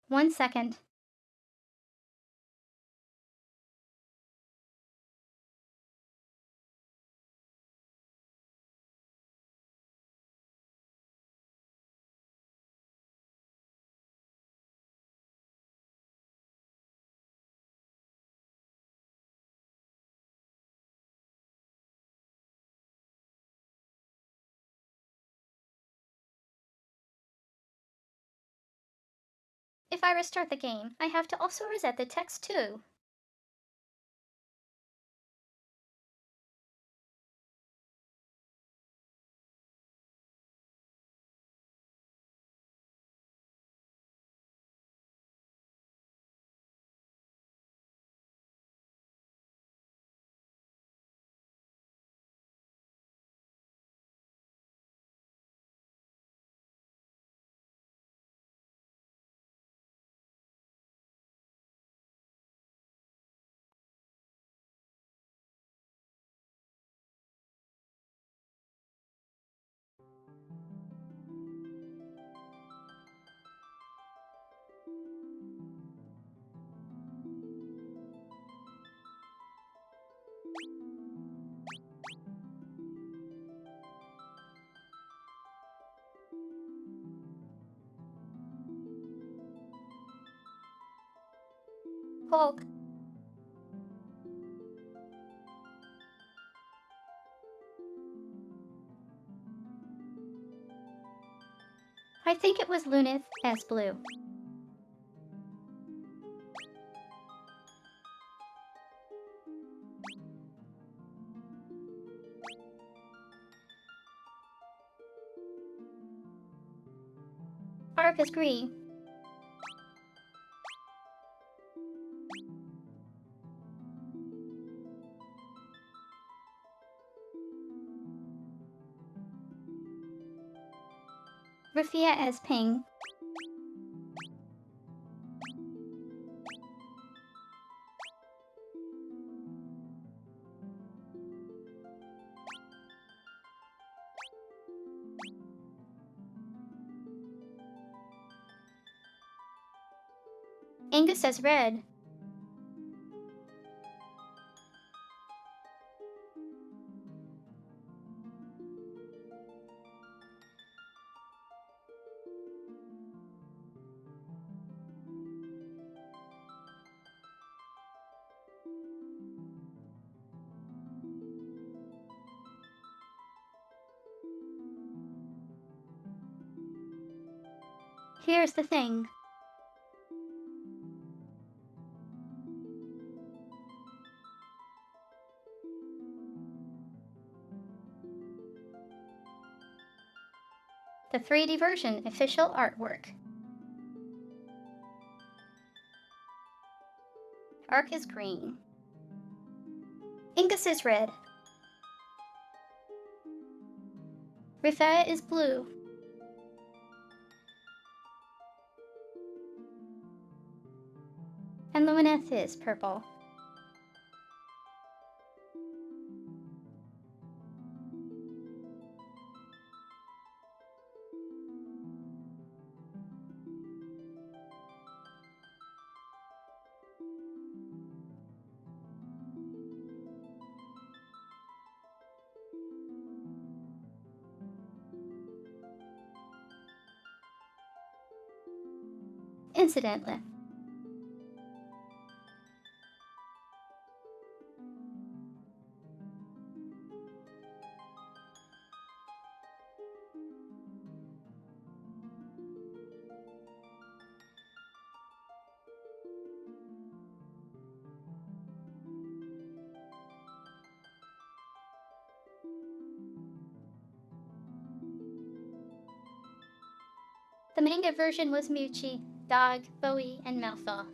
1 second. If I restart the game, I have to also reset the text too. Hulk. I think it was Lunith as blue. Ark is green. Rafia as pink. Angus as red. Here's the thing. The 3D version official artwork. Ark is green. Angus is red. Rafia is blue. And Lunith is purple. Incidentally, the manga version was Muchi, Dog, Bowie, and Malthaw.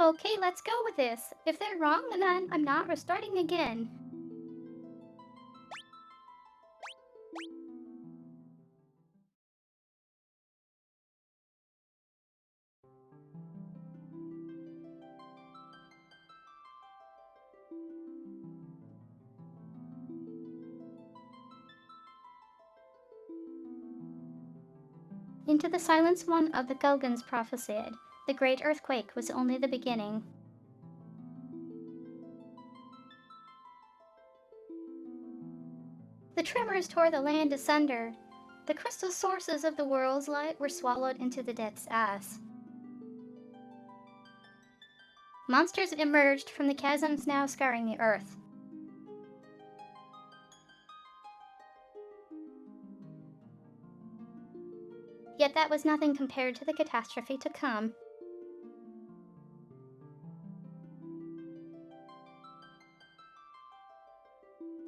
Okay, let's go with this. If they're wrong, then I'm not restarting again. Into the silence one of the Gulgans prophesied. The great earthquake was only the beginning. The tremors tore the land asunder. The crystal sources of the world's light were swallowed into the depth's ass. Monsters emerged from the chasms now scarring the earth. Yet that was nothing compared to the catastrophe to come.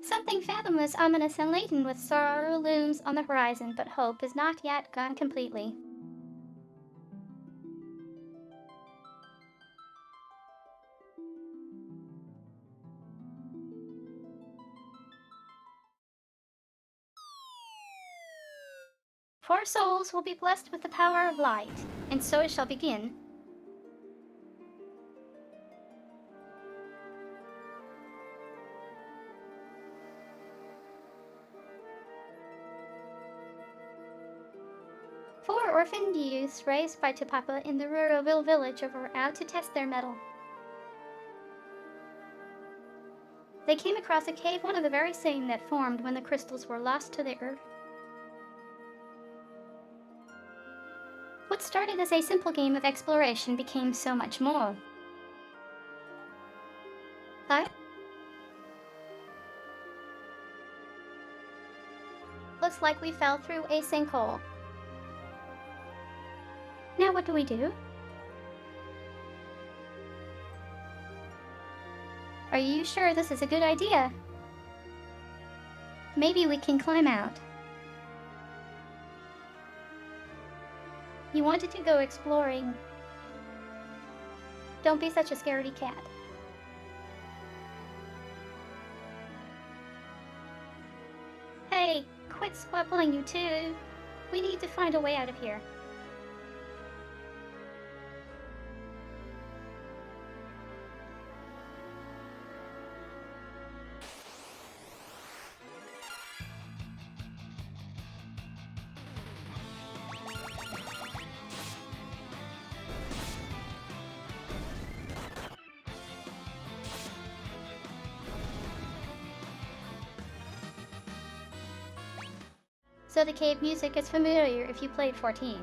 Something fathomless, ominous, and laden with sorrow looms on the horizon, but hope is not yet gone completely. Four souls will be blessed with the power of light, and so it shall begin. Four orphaned youths raised by Tupapa in the Ruroville village were out to test their mettle. They came across a cave, one of the very same that formed when the crystals were lost to the earth. What started as a simple game of exploration became so much more. Huh? Looks like we fell through a sinkhole. Now what do we do? Are you sure this is a good idea? Maybe we can climb out. You wanted to go exploring. Don't be such a scaredy cat. Hey, quit squabbling, you two. We need to find a way out of here. So the cave music is familiar if you played 14.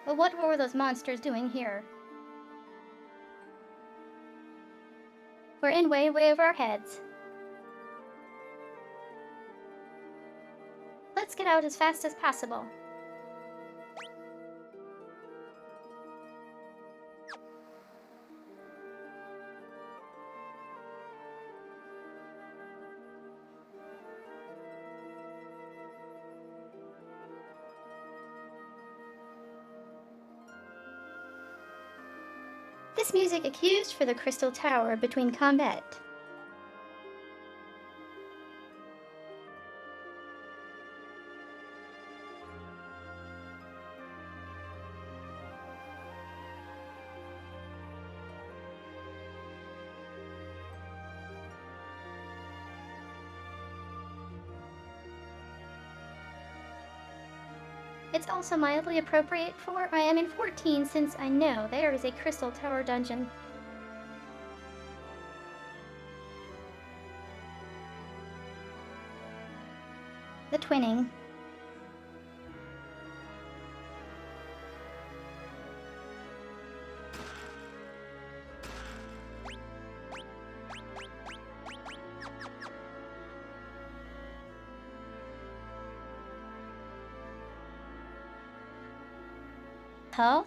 But what were those monsters doing here? We're in way over our heads. Let's get out as fast as possible. This music accused for the Crystal Tower between combat. It's also mildly appropriate for I am in 14 since I know there is a Crystal Tower dungeon. The twinning. Huh?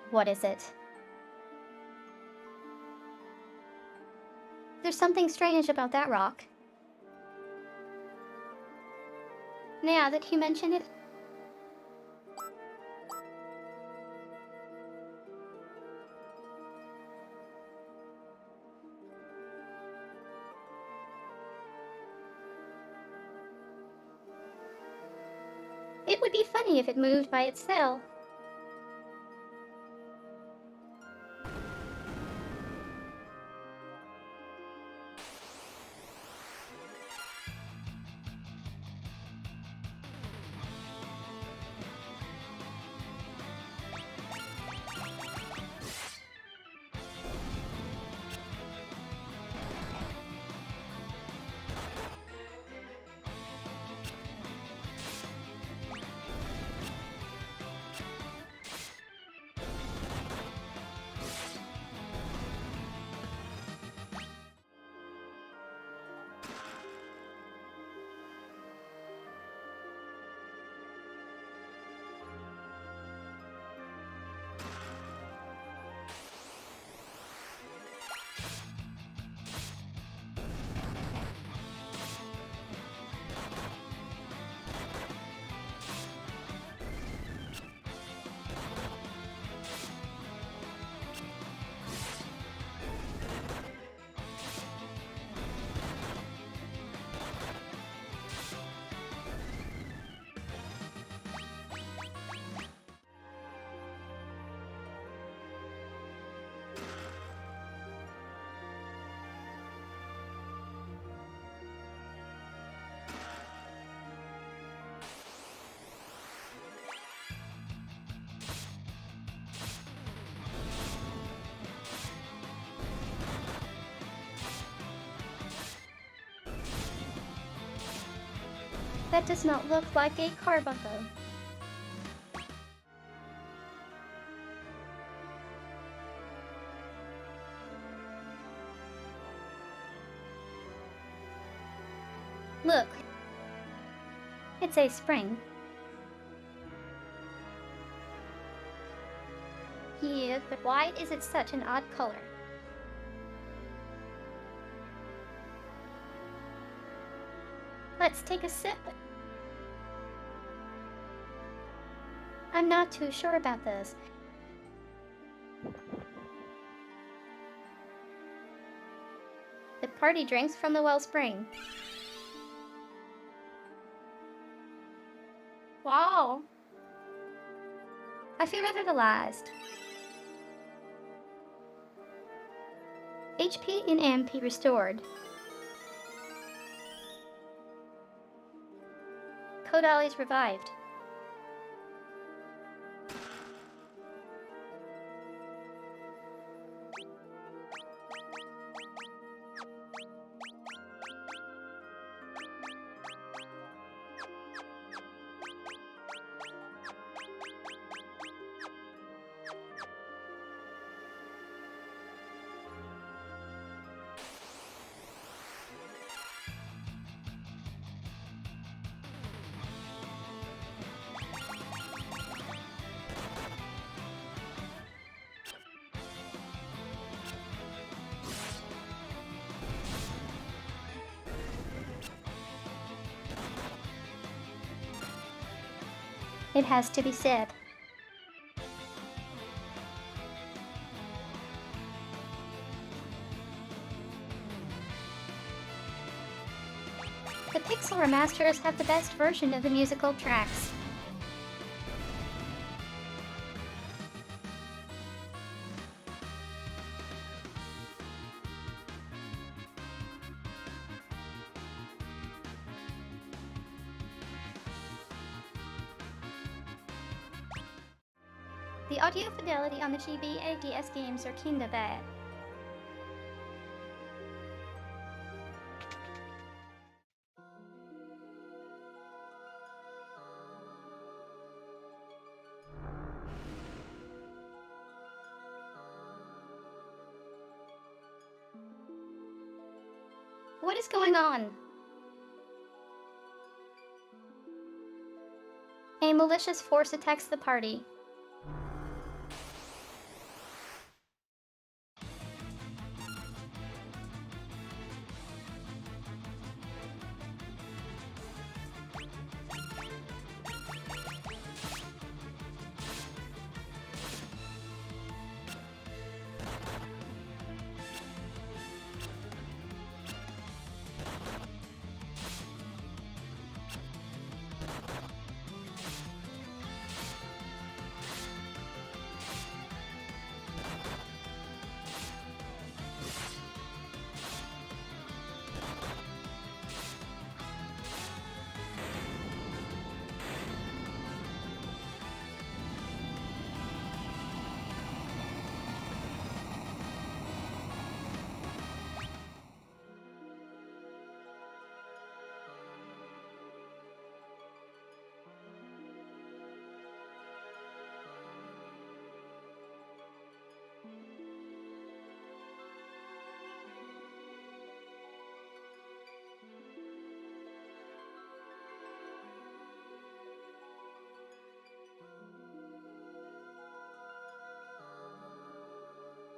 What is it? There's something strange about that rock. Now that you mention it, it would be funny if it moved by itself. That does not look like a carbuncle. Look. It's a spring. Yeah, but why is it such an odd color? Let's take a sip. I'm not too sure about this. The party drinks from the wellspring. Wow. I feel revitalized. HP and MP restored. Kodali's revived. It has to be said. The Pixel remasters have the best version of the musical tracks. The audio fidelity on the GBA DS games are kinda bad. What is going on? A malicious force attacks the party.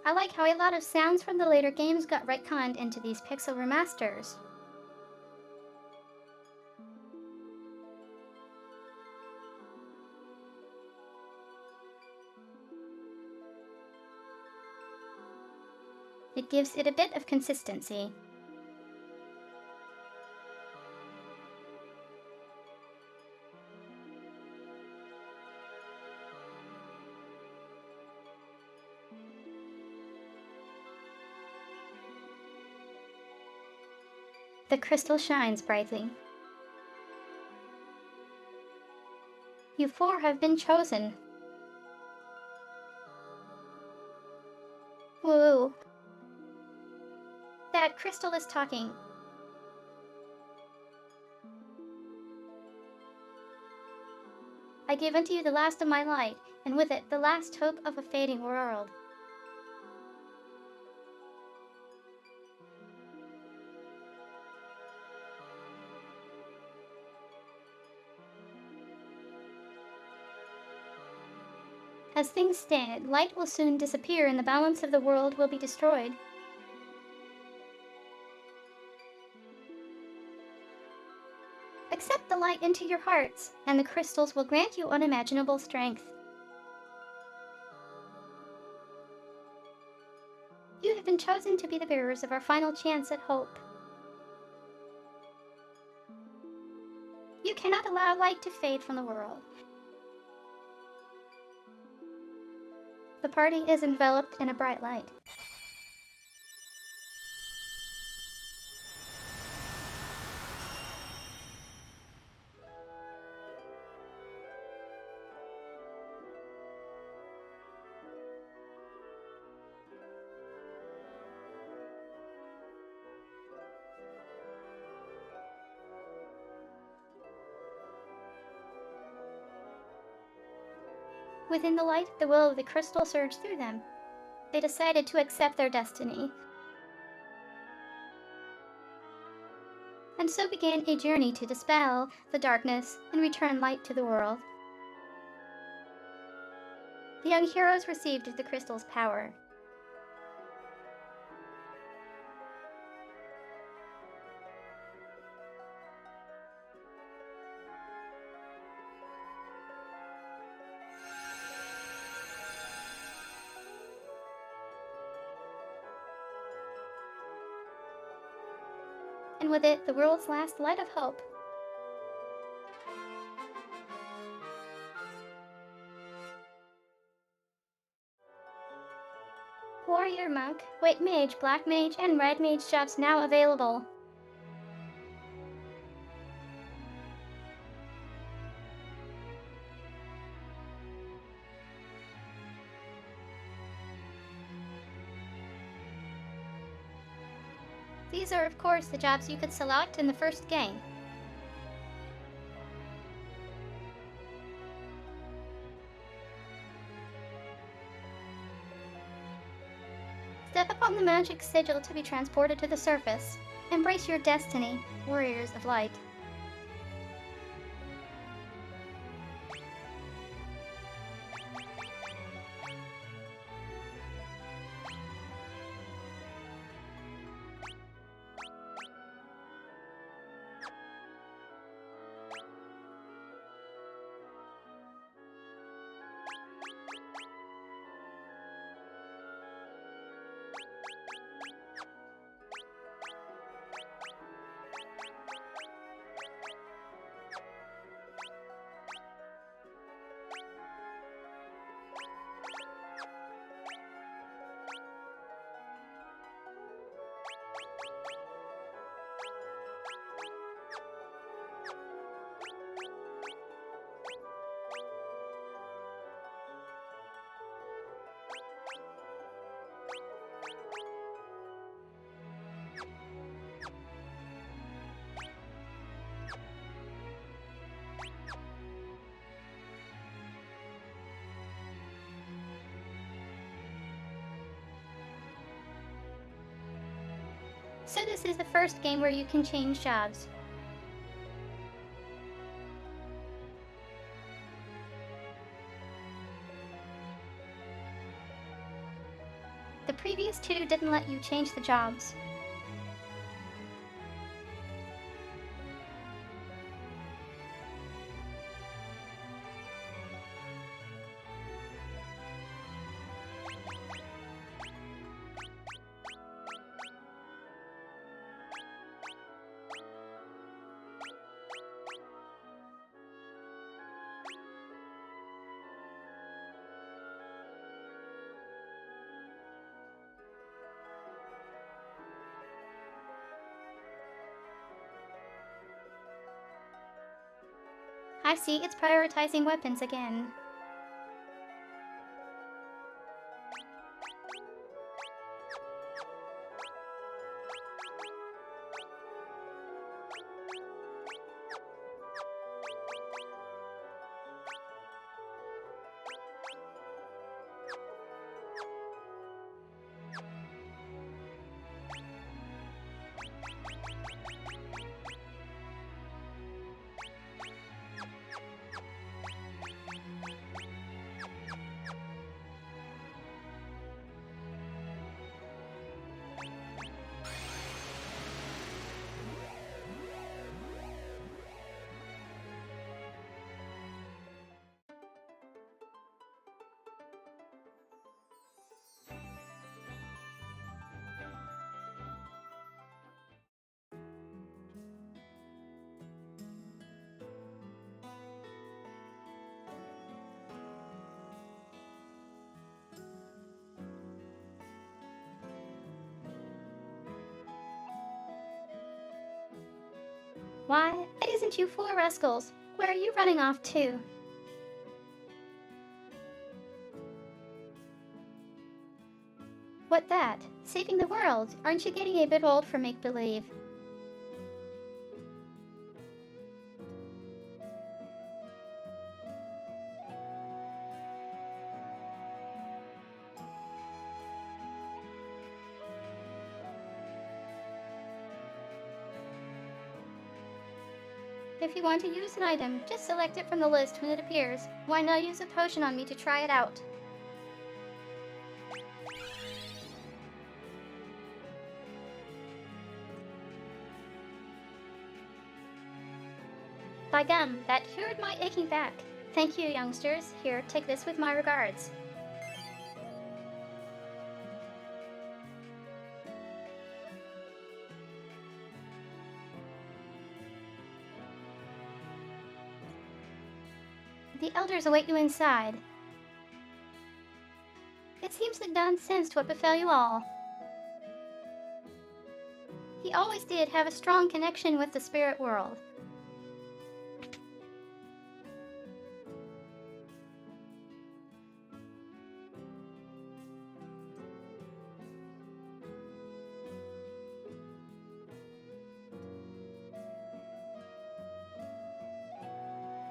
I like how a lot of sounds from the later games got retconned into these pixel remasters. It gives it a bit of consistency. The crystal shines brightly. You four have been chosen. Woo. That crystal is talking. I give unto you the last of my light, and with it the last hope of a fading world. As things stand, light will soon disappear and the balance of the world will be destroyed. Accept the light into your hearts, and the crystals will grant you unimaginable strength. You have been chosen to be the bearers of our final chance at hope. You cannot allow light to fade from the world. The party is enveloped in a bright light. Within the light, the will of the crystal surged through them. They decided to accept their destiny. And so began a journey to dispel the darkness and return light to the world. The young heroes received the crystal's power. And with it, the world's last light of hope. Warrior, Monk, White Mage, Black Mage, and Red Mage jobs now available. These are, of course, the jobs you could select in the first game. Step upon the magic sigil to be transported to the surface. Embrace your destiny, Warriors of Light. So this is the first game where you can change jobs. The previous two didn't let you change the jobs. I see it's prioritizing weapons again. Why, it isn't you four rascals. Where are you running off to? What that? Saving the world. Aren't you getting a bit old for make-believe? If you want to use an item, just select it from the list when it appears. Why not use a potion on me to try it out? By gum, that cured my aching back. Thank you, youngsters. Here, take this with my regards. The elders await you inside. It seems that Don sensed what befell you all. He always did have a strong connection with the spirit world.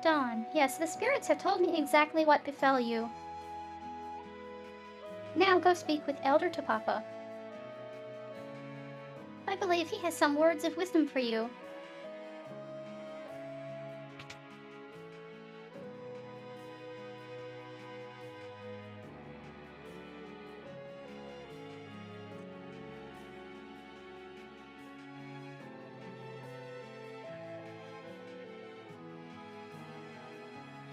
Dawn, yes, the spirits have told me exactly what befell you. Now go speak with Elder Topapa. I believe he has some words of wisdom for you.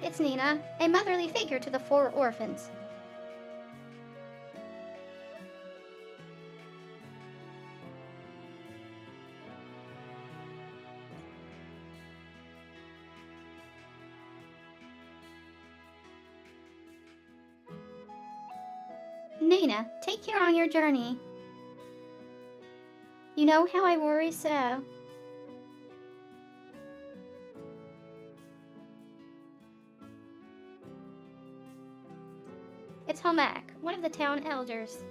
It's Nina, a motherly figure to the four orphans. Nina, take care on your journey. You know how I worry so. It's Homak, one of the town elders.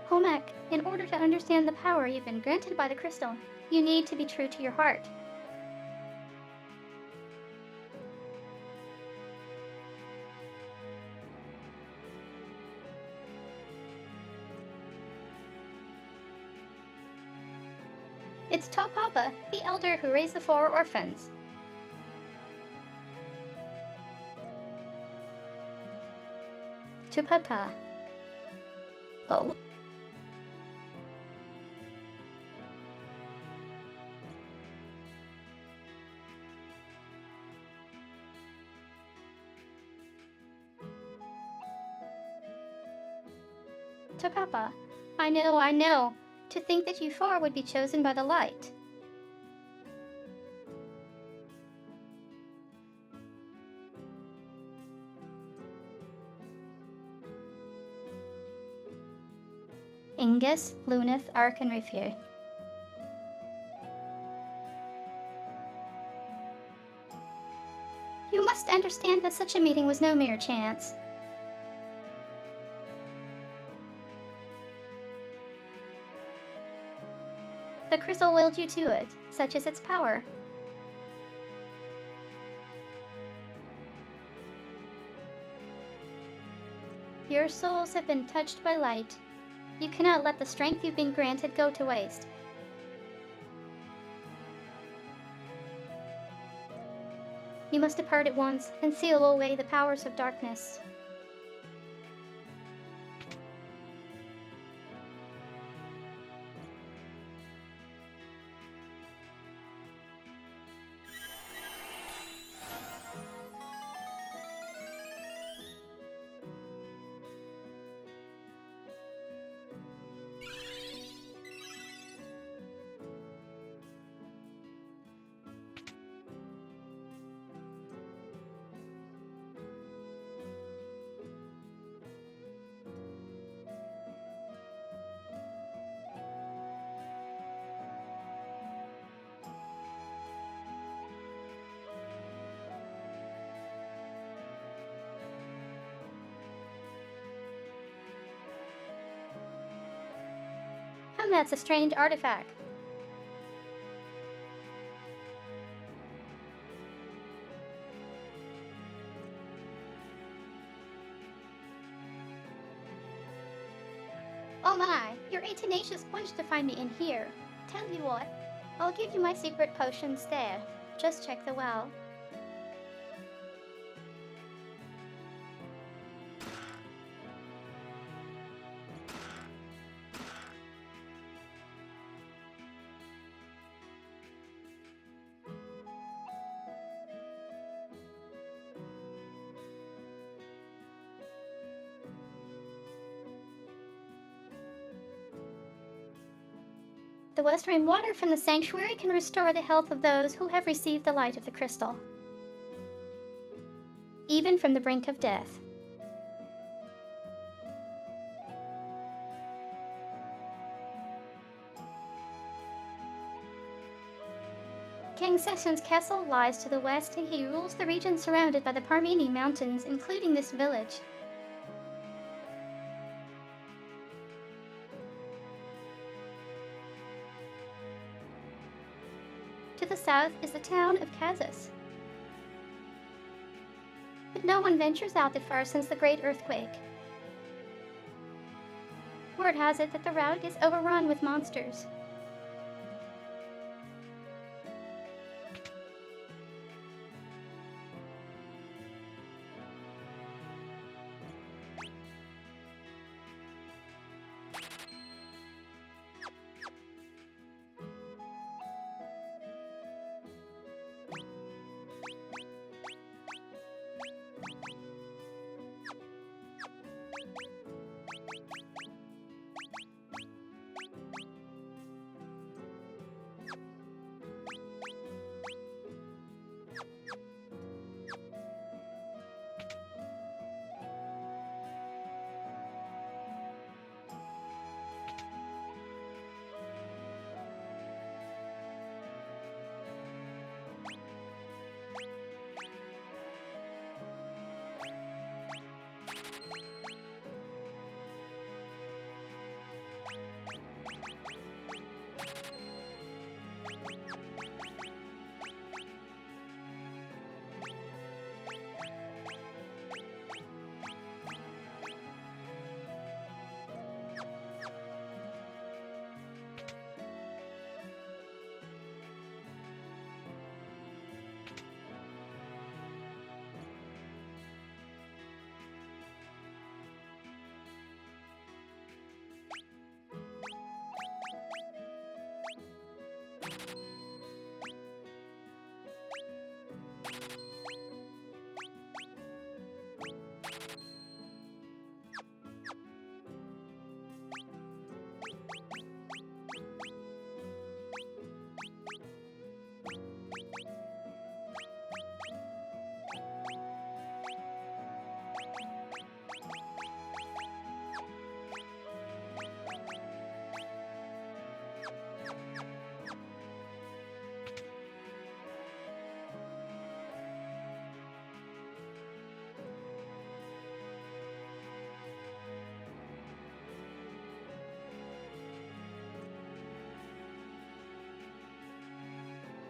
Homak, in order to understand the power you've been granted by the crystal, you need to be true to your heart. It's Topapa, the elder who raised the 4 orphans. Topapa. Oh. Topapa, I know. To think that you 4 would be chosen by the light. Ingus, Luneth, Ark, and Rafir. You must understand that such a meeting was no mere chance. The crystal willed you to it, such is its power. Your souls have been touched by light. You cannot let the strength you've been granted go to waste. You must depart at once and seal away the powers of darkness. And that's a strange artifact. Oh my, you're a tenacious bunch to find me in here. Tell you what, I'll give you my secret potions there. Just check the well. The western water from the sanctuary can restore the health of those who have received the light of the crystal, even from the brink of death. King Session's castle lies to the west, and he rules the region surrounded by the Parmeni Mountains, including this village. To the south is the town of Kazus. But no one ventures out that far since the Great Earthquake. Word has it that the route is overrun with monsters.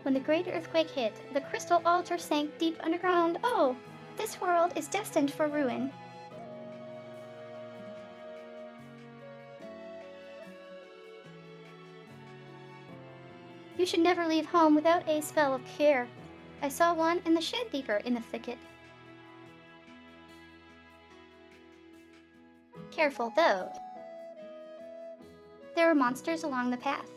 When the great earthquake hit, the crystal altar sank deep underground. Oh, this world is destined for ruin. You should never leave home without a spell of care. I saw one in the shed deeper in the thicket. Careful, though. There are monsters along the path.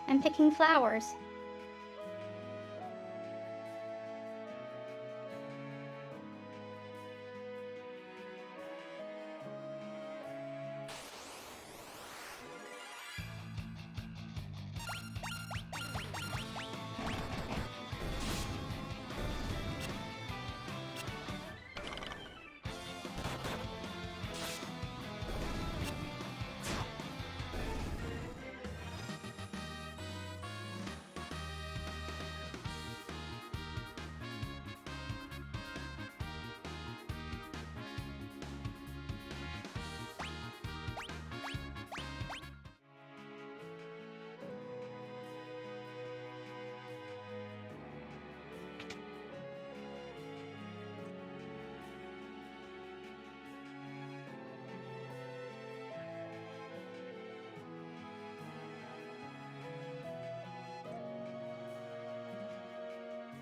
I'm picking flowers.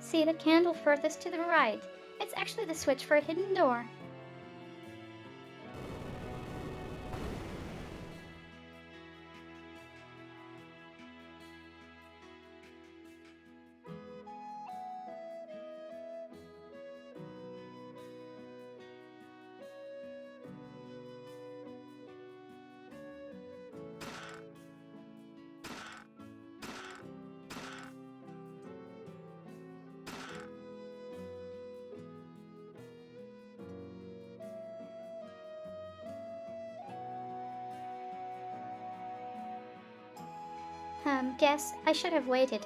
See the candle furthest to the right. It's actually the switch for a hidden door. Guess I should have waited.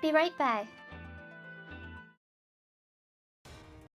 Be right back.